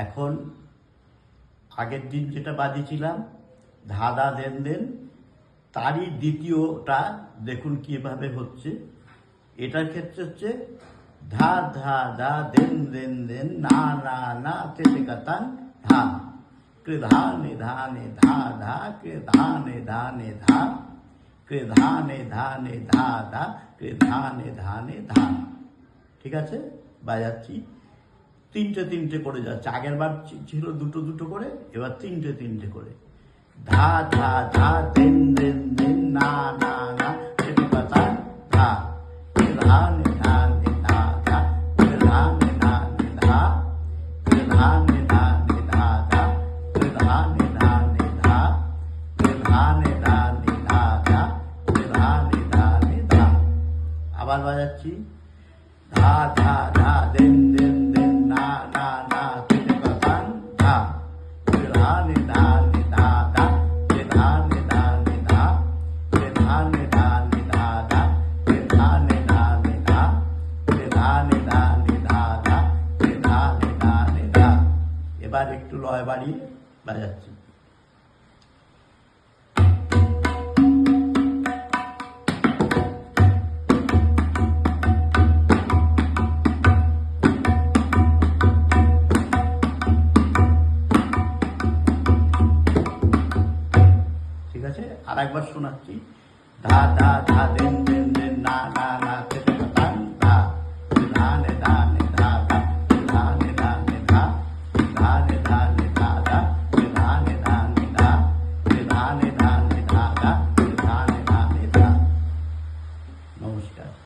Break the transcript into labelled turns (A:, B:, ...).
A: এখন আগের দিন যেটা বাজিয়েছিলাম ধা ধা দেন দেন, তারই দ্বিতীয়টা দেখুন কিভাবে হচ্ছে। এটার ক্ষেত্রে হচ্ছে ধা ধা ধা দেন দেন দেন না না না তেতে কাতান ধা, কে ধা নে ধা নে ধা ধা, কে ধা নে ধা নে ধা, কে ধা নে ধা নে ধা ধা, কে ধা নে ধা নে ধা। ঠিক আছে, বাজাচ্ছি। তিনটে তিনটে করে যাচ্ছে। আগের বার ছিল দুটো দুটো করে, এবার তিনটে তিনটে করে। ধা ধা ধা দেন দেন দেন না না না তেতে কাতান ধা, কে ধা নে ধা নে ধা ধা, কে ধা নে ধা নে ধা, কে ধা নে ধা নে ধা ধা, কে ধা নে ধা নে ধা, কে ধা নে ধা নে ধা ধা, কে ধা নে ধা নে ধা। আবার বাজাচ্ছি। ধা ধা ধা দেন দেন দেন না না না তেতে কাতান ধা, কে ধা নে ধা নে ধা ধা, কে ধা নে ধা নে ধা, কে ধা নে ধা নে ধা ধা, কে ধা নে ধা নে ধা, কে ধা নে ধা নে ধা ধা, কে ধা নে ধা নে ধা। এবার একটু লয় বাড়িয়ে বাজাচ্ছি। ঠিক আছে, আর একবার শোনাচ্ছি। ধা ধা ধা দেন